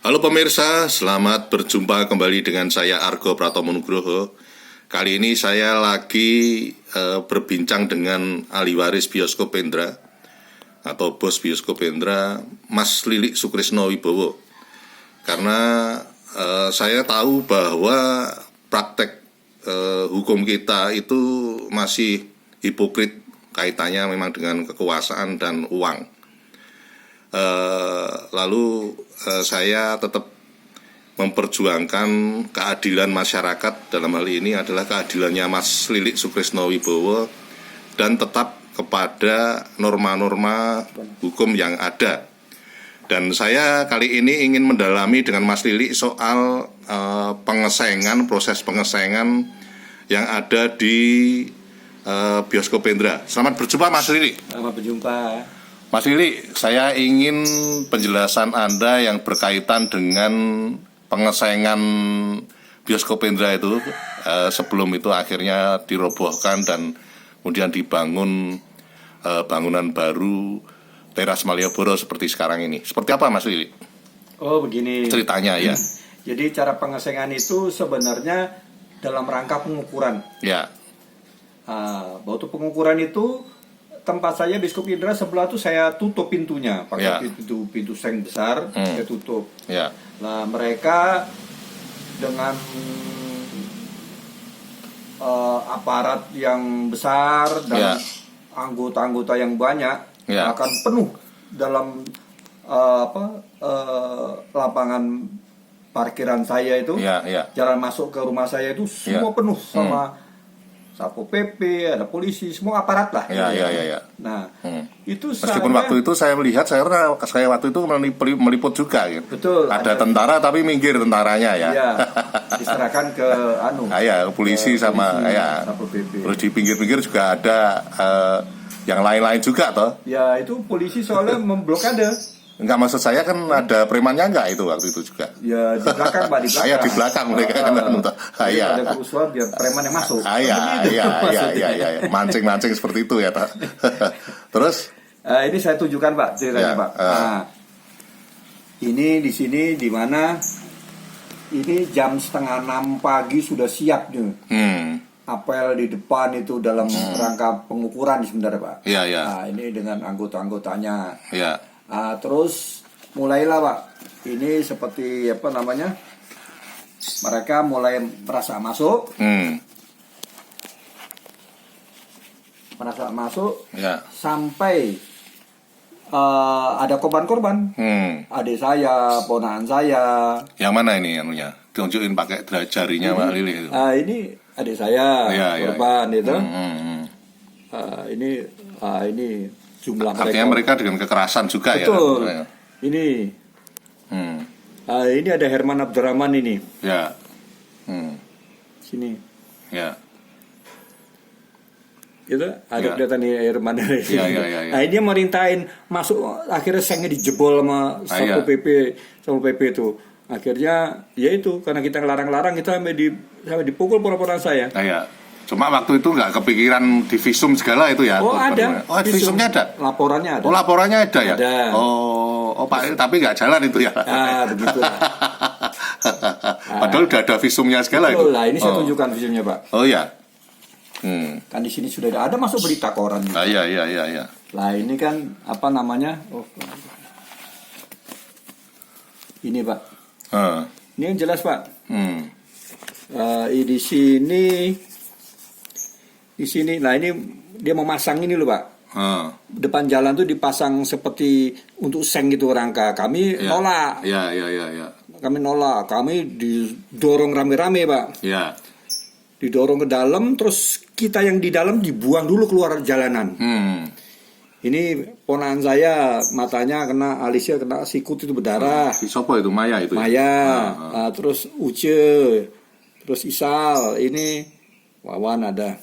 Halo pemirsa, selamat berjumpa kembali dengan saya Argo Pratomo Nugroho. Kali ini saya lagi berbincang dengan ahli waris Bioskop Hendra atau bos Bioskop Hendra, Mas Lilik Sukrisno Wibowo. Karena saya tahu bahwa praktek hukum kita itu masih hipokrit, kaitannya memang dengan kekuasaan dan uang. Lalu saya tetap memperjuangkan keadilan masyarakat. Dalam hal ini adalah keadilannya Mas Lilik Sukrisno Wibowo dan tetap kepada norma-norma hukum yang ada. Dan saya kali ini ingin mendalami dengan Mas Lilik soal proses pengesahan yang ada di Bioskop Hendra. Selamat berjumpa Mas Lilik. Selamat berjumpa. Mas Lilik, saya ingin penjelasan Anda yang berkaitan dengan pengesahan Bioskop Hendra itu sebelum itu akhirnya dirobohkan dan kemudian dibangun bangunan baru teras Malioboro seperti sekarang ini. Seperti apa Mas Lilik? Oh begini ceritanya ya. Jadi cara pengesahan itu sebenarnya dalam rangka pengukuran. Ya. Waktu pengukuran itu tempat saya Bioskop Hendra sebelah itu saya tutup pintunya pakai pintu seng besar, saya tutup. Ya. Nah mereka dengan aparat yang besar dan anggota-anggota yang banyak akan penuh dalam lapangan parkiran saya itu. Jalan masuk ke rumah saya itu semua penuh sama Satpol PP, ada polisi, semua aparat lah. Nah, itu meskipun waktu itu saya melihat, saya waktu itu meliput juga gitu. Betul. Ada tentara tapi minggir tentaranya ya. Iya. Diserahkan ke polisi sama Satpol PP. Terus di pinggir-pinggir juga ada yang lain-lain juga toh. Ya, itu polisi soalnya memblokade. Enggak, maksud saya kan ada premannya enggak itu waktu itu juga? Ya di belakang Pak, di belakang. Saya di belakang mereka kan ada kerusuhan biar preman yang masuk. Mancing-mancing seperti itu ya, Pak. Terus ini saya tunjukkan Pak ceritanya Pak. Nah, ini di sini di mana ini jam 5:30 pagi sudah siap nih. Apel di depan itu dalam rangka pengukuran sebenarnya Pak. Nah, ini dengan anggota-anggotanya. Terus mulailah Pak, ini seperti mereka mulai merasa masuk, sampai ada korban-korban, adik saya, ponakan saya. Yang mana ini anunya? Tunjukin pakai jarinya Pak Lilik itu. Ini adik saya, korban itu. Ini jumlah artinya mereka dengan kekerasan juga. Betul. Ya. Ini. Ini ada Herman Abdurrahman ini. Sini. Itu ada kelihatan nih Herman dari sini. Nah, ini merintahin masuk, akhirnya sengnya dijebol sama Satpol PP itu. Akhirnya ya itu karena kita ngelarang-larang, kita sampai dipukul pura-pura saya. Cuma waktu itu nggak kepikiran divisum segala itu ya? Ada. Visumnya ada? Laporannya ada. Laporannya ada ya? Ada. Pak, tapi nggak jalan itu ya? Begitu. Padahal udah ada visumnya segala itu. Lah, ini saya tunjukkan visumnya Pak. Kan di sini sudah ada masuk berita koran. Iya. Lah ini kan ini Pak. Ini yang jelas Pak. Di sini, nah ini dia memasang ini loh Pak. Depan jalan tuh dipasang seperti untuk seng gitu rangka. Kami nolak. Kami nolak. Kami didorong rame-rame Pak. Didorong ke dalam, terus kita yang di dalam dibuang dulu keluar jalanan. Ini ponakan saya matanya kena, alisnya kena sikut itu berdarah. Siapa itu? Maya itu. Terus Uce, terus Isal, ini Wawan ada.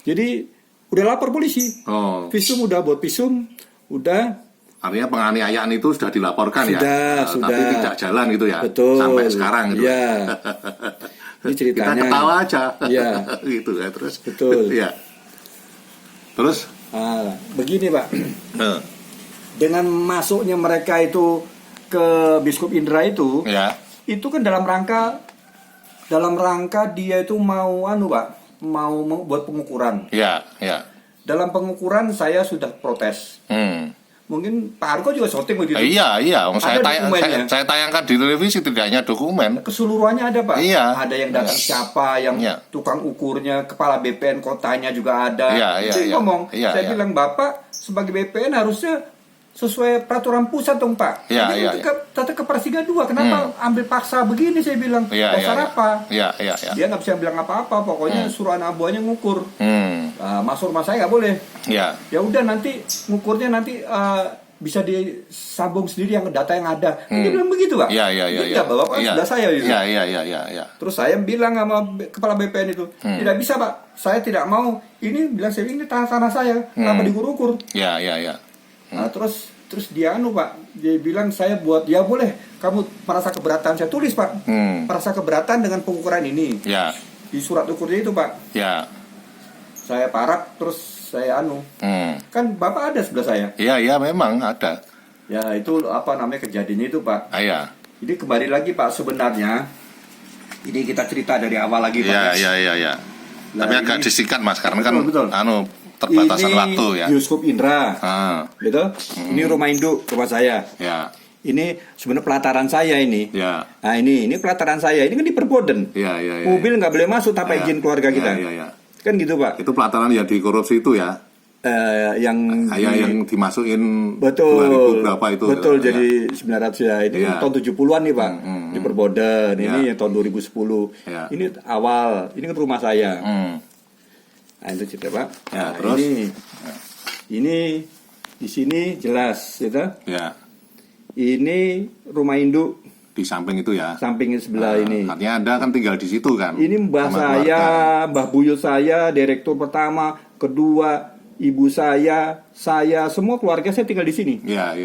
Jadi udah lapor polisi. Visum udah buat visum, udah. Artinya penganiayaan itu sudah dilaporkan sudah. Tapi tidak jalan gitu ya. Betul. Sampai sekarang gitu. Iya. Ini ceritanya. Kita ketawa aja. Iya. Gitu ya terus. Betul. Iya. Terus? Begini Pak. Dengan masuknya mereka itu ke Biskup Indra itu, ya, itu kan dalam rangka dia itu mau Pak, mau buat pengukuran. ya, ya. Dalam pengukuran saya sudah protes. Mungkin Pak Argo juga syuting begitu. Iya. Saya tayangkan di televisi, tidak hanya dokumen. Keseluruhannya ada Pak. Iya. Ada yang datang siapa, yang tukang ukurnya, kepala BPN kotanya juga ada. Saya ngomong, saya bilang Bapak sebagai BPN harusnya sesuai peraturan pusat dong Pak. Ini tata Kepersiga 2, kenapa ambil paksa begini, saya bilang. Dasar apa? Dia nggak bisa bilang apa-apa, pokoknya suruh anak buahnya ngukur. Masuk rumah saya nggak boleh. Ya udah, nanti ngukurnya nanti bisa disambung sendiri yang data yang ada. Dia bilang begitu Pak. Tidak, Bapak sudah saya gitu. Terus saya bilang sama kepala BPN itu, tidak bisa Pak, saya tidak mau. Ini bilang saya ini tanah saya, kenapa diukur-ukur? Nah, terus dia Pak, dia bilang saya buat, ya boleh kamu merasa keberatan, saya tulis Pak, merasa keberatan dengan pengukuran ini. Di surat ukurnya itu Pak. Saya paraf, terus saya kan Bapak ada sebelah saya. Iya memang ada. Ya itu apa namanya kejadiannya itu Pak. Jadi kembali lagi Pak, sebenarnya ini kita cerita dari awal lagi Pak. Iya. Tapi agak disingkat Mas, karena kan betul. Terbatasan ini waktu ya. Biskup Indra, gitu. Ini rumah induk rumah saya. Ini sebenarnya pelataran saya ini. Nah ini pelataran saya. Ini kan di Perboden. Mobil nggak boleh masuk tanpa izin keluarga kita. Kan gitu Pak. Itu pelataran yang dikorupsi itu ya. Yang dimasukin betul 2000 berapa itu. Betul, jadi 900 ya. Ini tahun 70-an nih Pak. Di Perboden. Ini tahun 2010. Ini awal. Ini kan rumah saya. Nah itu cerita Pak. Terus ini di sini jelas, gitu. Ini rumah induk di samping itu ya. Samping sebelah ini. Artinya Anda kan tinggal di situ kan. Ini mbah saya, mbah buyut saya, direktur pertama, kedua, ibu saya, semua keluarga saya tinggal di sini. Iya.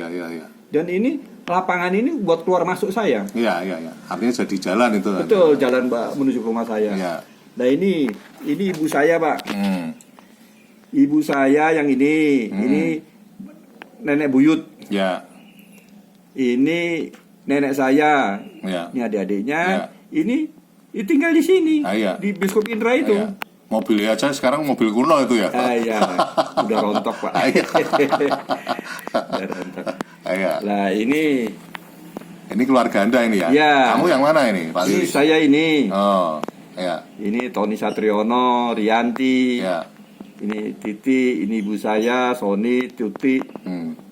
Dan ini lapangan ini buat keluar masuk saya. Iya. Artinya jadi jalan itu. Betul, jalan Mbak menuju ke rumah saya. Nah ini ibu saya Pak. Ibu saya yang ini nenek buyut. Ini nenek saya. Ini adik-adiknya. Ini tinggal di sini. Di Biskup Indra itu. Mobilnya aja sekarang mobil kuno itu ya. Iya, udah rontok Pak. Udah rontok. Nah ini keluarga Anda ini ya. Kamu yang mana ini Pak Lili? Ini saya ini. Ya. Ini Tony Satriono, Rianti, ini Titi, ini ibu saya, Sony, Tuti,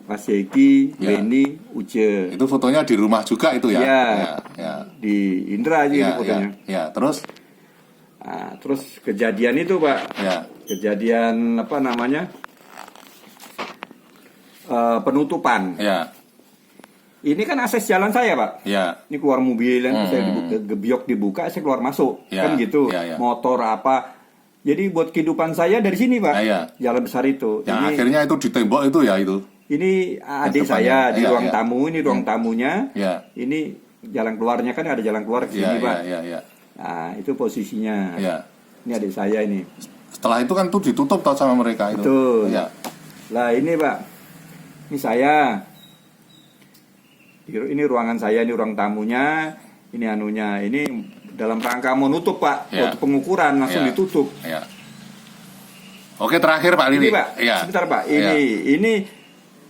Mas Eki, Beni, Uce. Itu fotonya di rumah juga itu ya? Ya. Di Indra aja fotonya. Terus? Nah, terus kejadian itu Pak, kejadian apa namanya? Penutupan. Ini kan akses jalan saya Pak. Ini keluar mobil, saya gebiok dibuka, saya keluar masuk, kan gitu. Motor apa. Jadi buat kehidupan saya dari sini Pak. Jalan besar itu. Yang akhirnya itu di tembok itu ya itu. Ini adik saya di ruang tamu, ini ruang tamunya. Ini jalan keluarnya kan ada jalan keluar ke sini Pak. Nah itu posisinya. Ini adik saya ini. Setelah itu kan tuh ditutup sama mereka itu. Betul. Lah ini Pak, ini saya. Ini ruangan saya, ini ruang tamunya, ini anunya, ini dalam rangka mau nutup Pak, waktu pengukuran langsung ditutup. Oke, terakhir Pak Lili. Ini Pak, sebentar Pak, ini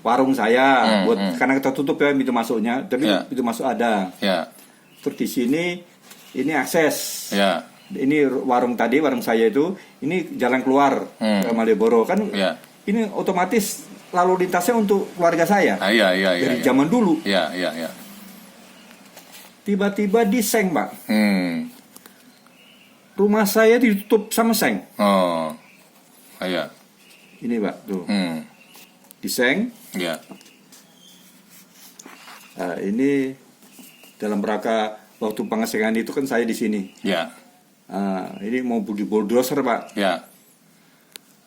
warung saya, karena kita tutup ya pintu masuknya, tapi pintu masuk ada. Terus di sini, ini akses. Ini warung tadi, warung saya itu, ini jalan keluar ke Malioboro kan, ini otomatis lalu lintasnya untuk keluarga saya. Dari zaman dulu. Tiba-tiba di seng, Pak. Rumah saya ditutup sama seng. Ini, Pak, tuh. Di seng. Ini dalam rangka waktu pengesengan itu kan saya di sini. Ini mau di bulldozer, Pak.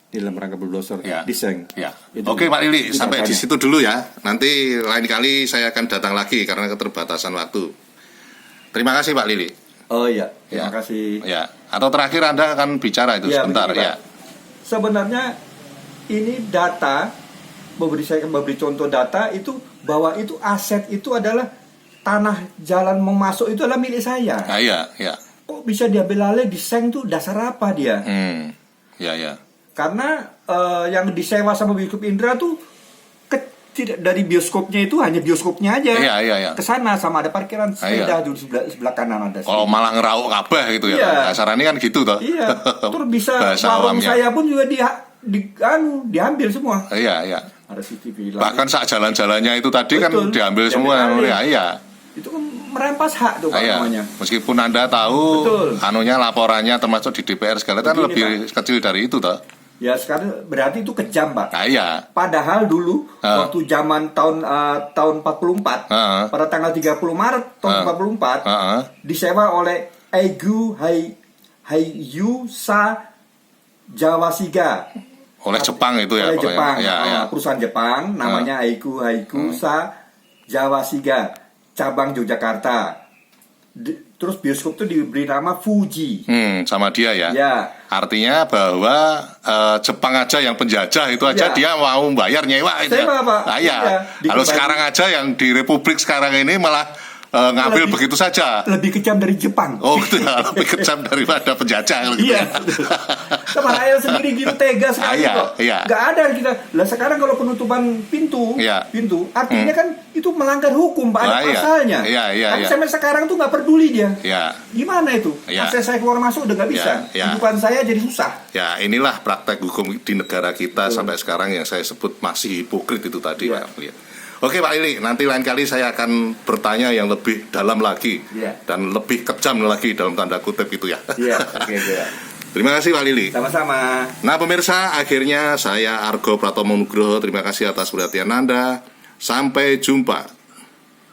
Di dalam rangka bulldozer, diseng. Oke Pak Lili, sampai di situ dulu ya. Nanti lain kali saya akan datang lagi karena keterbatasan waktu. Terima kasih Pak Lili. Oh iya, terima kasih. Atau terakhir Anda akan bicara itu sebentar ya. Sebenarnya ini data, saya beri contoh data itu bahwa itu aset itu adalah tanah jalan mau masuk itu adalah milik saya. Iya. Kok bisa diambil alih, diseng tuh dasar apa dia? Iya. Karena yang disewa sama Bioskop Indra tuh tidak dari bioskopnya itu hanya bioskopnya aja. Iya. Kesana sama ada parkiran sepeda di sebelah kanan ada. Kalau malah ngerauk kabeh gitu ya. Sarannya kan gitu toh. Iya. Terus bisa warung saya pun juga diambil semua. Iya. Ada CCTV. Bahkan saat jalan-jalannya itu tadi kan diambil semua. Iya. Itu kan merampas hak tuh namanya. Meskipun Anda tahu anunya laporannya termasuk di DPR segala kan lebih kecil dari itu toh. Ya sekarang berarti itu kejam, Pak. Iya. Padahal dulu waktu zaman tahun 44 pada tanggal 30 Maret tahun 44 disewa oleh Eigu Hayu Sa Jawasiga. Oleh Jepang itu ya. Oleh Jepang. Ya. Perusahaan Jepang namanya Eigu Sa Jawasiga, cabang Yogyakarta. Terus bioskop itu diberi nama Fuji. Sama dia ya. Ya. Artinya bahwa Jepang aja yang penjajah itu aja dia mau bayar nyewa aja. Kalau sekarang aja yang di Republik sekarang ini malah ngambil begitu saja. Lebih kejam dari Jepang. Oh, gitu ya. Lebih kejam daripada penjajah gitu. Iya. Sama rakyat sendiri gitu tega sekali kok. Nggak ada kita. Lah sekarang kalau penutupan pintu, artinya kan itu melanggar hukum, Pak. Ada pasalnya. Tapi sampai sekarang tuh nggak peduli dia. Gimana itu? Akses saya keluar masuk udah nggak bisa. Kehidupan saya jadi susah. Ya, inilah praktek hukum di negara kita sampai sekarang yang saya sebut masih hipokrit itu tadi, Pak. Oke Pak Lili, nanti lain kali saya akan bertanya yang lebih dalam lagi dan lebih kejam lagi dalam tanda kutip itu ya. Terima kasih Pak Lili. Sama-sama. Nah pemirsa, akhirnya saya Argo Pratomo Nugroho, terima kasih atas perhatian Anda. Sampai jumpa.